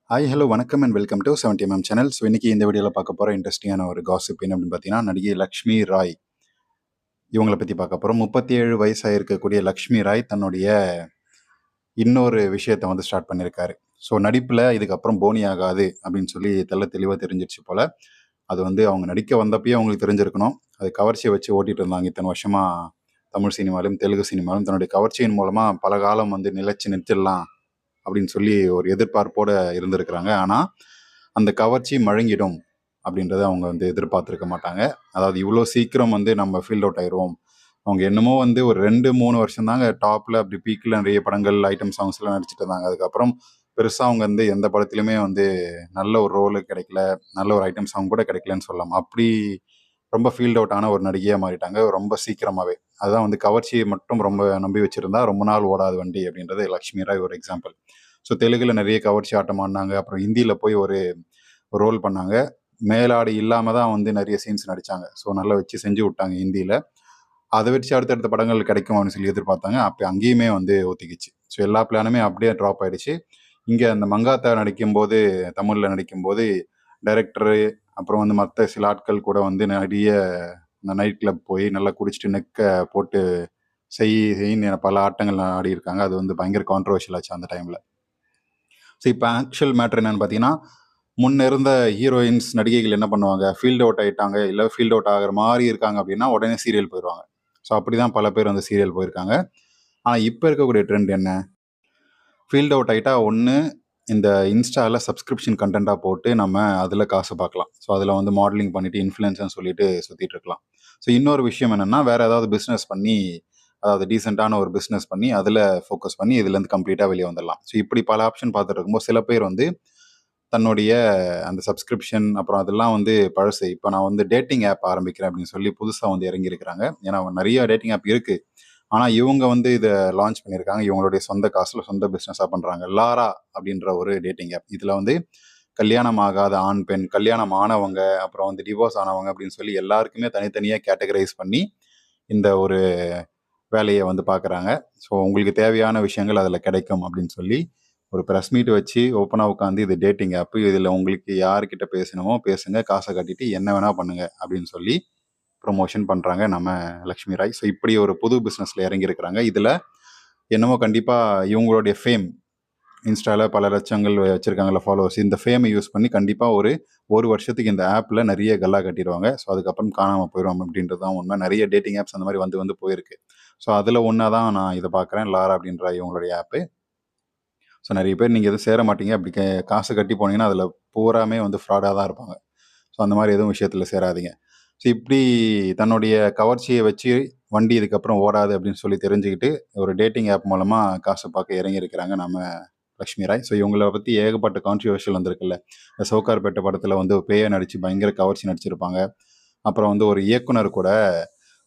Hi hello வணக்கம் and welcome to 70mm channel. So இன்னைக்கு இந்த வீடியோவில் பார்க்க போகிற இன்ட்ரெஸ்டிங்கான ஒரு காசிப் என்ன அப்படின்னு பார்த்தீங்கன்னா, நடிகை லக்ஷ்மி ராய் இவங்களை பற்றி பார்க்க போகிறோம். 37 வயசாக இருக்கக்கூடிய லக்ஷ்மி ராய் தன்னுடைய இன்னொரு விஷயத்தை வந்து ஸ்டார்ட் பண்ணியிருக்காரு. ஸோ நடிப்பில் இதுக்கப்புறம் போனி ஆகாது அப்படின்னு சொல்லி தெளிவாக தெரிஞ்சிருச்சு போல். அது வந்து அவங்க நடிக்க வந்தப்பயே அவங்களுக்கு தெரிஞ்சிருக்கணும். அது கவர்ச்சியை வச்சு ஓட்டிகிட்டு இருந்தாங்க இத்தனை வருஷமாக. தமிழ் சினிமாலும் தெலுங்கு சினிமாலும் தன்னுடைய கவர்ச்சியின் மூலமாக பல காலம் வந்து நிலைச்சு நிறுத்திடலாம் அப்படின்னு சொல்லி ஒரு எதிர்பார்ப்போட இருந்திருக்கிறாங்க. ஆனால் அந்த கவர்ச்சி மழுங்கிடும் அப்படின்றத அவங்க வந்து எதிர்பார்த்துருக்க மாட்டாங்க. அதாவது இவ்வளோ சீக்கிரம் வந்து நம்ம ஃபீல்ட் அவுட் ஆயிடுவோம். அவங்க என்னமோ வந்து ஒரு 2-3 வருஷம் தாங்க டாப்பில் அப்படி பீக்கில் நிறைய படங்கள் ஐட்டம் சாங்ஸ்லாம் நடிச்சிட்டு இருந்தாங்க. அதுக்கப்புறம் பெருசாக அவங்க வந்து எந்த படத்துலையுமே வந்து நல்ல ஒரு ரோலு கிடைக்கல, நல்ல ஒரு ஐட்டம் சாங் கூட கிடைக்கலன்னு சொல்லலாம். அப்படி ரொம்ப ஃபீல்ட் அவுட் ஆன ஒரு நடிகையாக மாறிட்டாங்க ரொம்ப சீக்கிரமாகவே. அதுதான் வந்து கவர்ச்சியை மட்டும் ரொம்ப நம்பி வச்சுருந்தா ரொம்ப நாள் ஓடாது வண்டி அப்படின்றது லக்ஷ்மி ராய் ஒரு எக்ஸாம்பிள். ஸோ தெலுங்குல நிறைய கவர்ச்சி ஆட்டம் ஆடினாங்க. அப்புறம் ஹிந்தியில் போய் ஒரு ரோல் பண்ணாங்க. மேலாடை இல்லாமல் தான் வந்து நிறைய சீன்ஸ் நடித்தாங்க. ஸோ நல்லா வச்சு செஞ்சு விட்டாங்க ஹிந்தியில். அதை வச்சு அடுத்தடுத்த படங்கள் கிடைக்கும் அப்படின்னு சொல்லி எதிர்பார்த்தாங்க. அப்போ அங்கேயுமே வந்து ஒத்திக்கிச்சு. ஸோ எல்லா பிளானுமே அப்படியே ட்ராப் ஆயிடுச்சு. இங்கே அந்த மங்காத்தா நடிக்கும்போது, தமிழில் நடிக்கும்போது டைரக்டரு அப்புறம் வந்து மற்ற சில ஆட்கள் கூட வந்து நிறைய இந்த நைட் கிளப் போய் நல்லா குடிச்சிட்டு நெக்க போட்டு செய்யின்னு பல ஆட்டங்கள் ஆடி இருக்காங்க. அது வந்து பயங்கர கான்ட்ரவர்ஷியல் ஆச்சு அந்த டைமில். ஸோ இப்போ ஆக்சுவல் மேட்ரு என்னன்னு பார்த்தீங்கன்னா, முன்ன இருந்த ஹீரோயின்ஸ் நடிகைகள் என்ன பண்ணுவாங்க, ஃபீல்ட் அவுட் ஆகிட்டாங்க, இல்லை ஃபீல்ட் அவுட் ஆகிற மாதிரி இருக்காங்க அப்படின்னா உடனே சீரியல் போயிடுவாங்க. ஸோ அப்படி தான் பல பேர் வந்து சீரியல் போயிருக்காங்க. ஆனால் இப்போ இருக்கக்கூடிய ட்ரெண்ட் என்ன, ஃபீல்ட் அவுட் ஆகிட்டா ஒன்று இந்த இன்ஸ்டாவில் சப்ஸ்கிரிப்ஷன் கண்டென்ட்டாக போட்டு நம்ம அதில் காசு பார்க்கலாம். ஸோ அதில் வந்து மாடலிங் பண்ணிவிட்டு இன்ஃப்ளூயன்ஸ்னு சொல்லிட்டு சுற்றிட்டு இருக்கலாம். ஸோ இன்னொரு விஷயம் என்னென்னா, வேறு ஏதாவது பிஸ்னஸ் பண்ணி, அதாவது டீசெண்டான ஒரு பிஸ்னஸ் பண்ணி அதில் ஃபோக்கஸ் பண்ணி இதுலேருந்து கம்ப்ளீட்டாக வெளியே வந்துடலாம். ஸோ இப்படி பல ஆப்ஷன் பார்த்துட்டு இருக்கும்போது சில பேர் வந்து தன்னுடைய அந்த சப்ஸ்கிரிப்ஷன் அப்புறம் அதெல்லாம் வந்து பழசு. இப்போ நான் வந்து டேட்டிங் ஆப் ஆரம்பிக்கிறேன் அப்படின்னு சொல்லி புதுசாக வந்து இறங்கியிருக்கிறாங்க. ஏன்னா நிறைய டேட்டிங் ஆப் இருக்குது. ஆனால் இவங்க வந்து இதை லான்ச் பண்ணியிருக்காங்க. இவங்களுடைய சொந்த காசில் சொந்த பிஸ்னஸாக பண்ணுறாங்க. லாரா அப்படின்ற ஒரு டேட்டிங் ஆப். இதில் வந்து கல்யாணம் ஆகாத ஆண், பெண், கல்யாணம் ஆனவங்க, அப்புறம் வந்து டிவோர்ஸ் ஆனவங்க அப்படின்னு சொல்லி எல்லாருக்குமே தனித்தனியாக கேட்டகரைஸ் பண்ணி இந்த ஒரு வேலையை வந்து பார்க்குறாங்க. ஸோ உங்களுக்கு தேவையான விஷயங்கள் அதில் கிடைக்கும் அப்படின்னு சொல்லி ஒரு ப்ரெஸ் மீட் வச்சு ஓப்பனாக உட்காந்து இது டேட்டிங் ஆப்பு, இதில் உங்களுக்கு யார்கிட்ட பேசணுமோ பேசுங்க, காசை கட்டிட்டு என்ன வேணால் பண்ணுங்க அப்படின்னு சொல்லி ப்ரொமோஷன் பண்ணுறாங்க நம்ம லக்ஷ்மி ராய். ஸோ இப்படி ஒரு புது பிஸ்னஸில் இறங்கியிருக்கிறாங்க. இதில் என்னமோ கண்டிப்பாக இவங்களுடைய ஃபேம், இன்ஸ்டாவில் பல லட்சங்கள் வச்சுருக்காங்கள ஃபாலோவர்ஸ், இந்த ஃபேமை யூஸ் பண்ணி கண்டிப்பாக ஒரு வருஷத்துக்கு இந்த ஆப்பில் நிறைய கல்லா கட்டிடுவாங்க. ஸோ அதுக்கப்புறம் காணாமல் போயிடுவாங்க அப்படின்றது தான் உண்மை. நிறைய டேட்டிங் ஆப்ஸ் அந்த மாதிரி வந்து போயிருக்கு. ஸோ அதில் ஒன்றா தான் நான் இதை பார்க்குறேன், லாரா அப்படின்ற இவங்களுடைய ஆப்பு. ஸோ நிறைய பேர் நீங்கள் எதுவும் சேர மாட்டீங்க. அப்படி காசு கட்டி போனீங்கன்னா அதில் பூராமே வந்து ஃப்ராடாக தான் இருப்பாங்க. ஸோ அந்த மாதிரி எதுவும் விஷயத்தில் சேராதீங்க. ஸோ இப்படி தன்னுடைய கவர்ச்சியை வச்சு வண்டி இதுக்கப்புறம் ஓடாது அப்படின்னு சொல்லி தெரிஞ்சுக்கிட்டு ஒரு டேட்டிங் ஆப் மூலமாக காசு பார்க்க இறங்கியிருக்கிறாங்க நம்ம லக்ஷ்மி ராய். ஸோ இவங்களை பற்றி ஏகப்பட்ட கான்ட்ரிவர்ஷியல் வந்திருக்குல்ல. இந்த சவுகார்பேட்டை படத்தில் வந்து பேயை நடித்து பயங்கர கவர்ச்சி நடிச்சிருப்பாங்க. அப்புறம் வந்து ஒரு இயக்குனர் கூட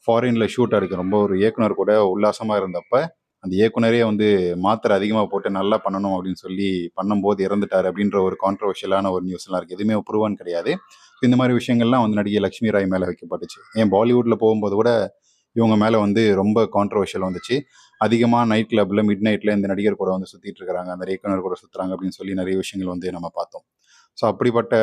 ஃபாரினில் ஷூட் எடுக்க ரொம்ப ஒரு இயக்குனர் கூட உல்லாசமாக இருந்தப்ப அந்த இயக்குனரே வந்து மாத்திரை அதிகமாக போட்டு நல்லா பண்ணணும் அப்படின்னு சொல்லி பண்ணும்போது இறந்துட்டார் அப்படின்ற ஒரு கான்ட்ரவர்ஷியலான ஒரு நியூஸ்லாம் இருக்குது. எதுவுமே ப்ரூவன் கிடையாது. இந்த மாதிரி விஷயங்கள்லாம் வந்து நடிகை லக்ஷ்மி ராய் மேலே வைக்கப்பட்டுச்சு. ஏன் பாலிவுட்டில் போகும்போது கூட இவங்க மேலே வந்து ரொம்ப கான்ட்ரவர்ஷியல் வந்துச்சு. அதிகமாக நைட் கிளப்பில் மிட் நைட்டில் இந்த நடிகர் கூட வந்து சுற்றிட்டு இருக்கிறாங்க, அந்த இயக்குனர் கூட சுற்றுறாங்க அப்படின்னு சொல்லி நிறைய விஷயங்கள் வந்து நம்ம பார்த்தோம். ஸோ அப்படிப்பட்ட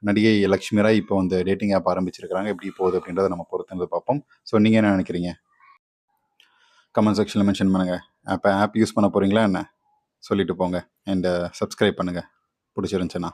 நடிகை லக்ஷ்மி ராய் இப்போ வந்து டேட்டிங் ஆப் ஆரம்பிச்சிருக்கிறாங்க. எப்படி போகுது அப்படின்றத நம்ம பொறுத்து பார்ப்போம். ஸோ நீங்கள் என்ன நினைக்கிறீங்க? கமெண்ட் செக்ஷனில் மென்ஷன் பண்ணுங்கள். ஆப் யூஸ் பண்ண போகிறீங்களா என்ன சொல்லிட்டு போங்க. அண்ட் சப்ஸ்கிரைப் பண்ணுங்கள் பிடிச்சிருந்துச்சுன்னா.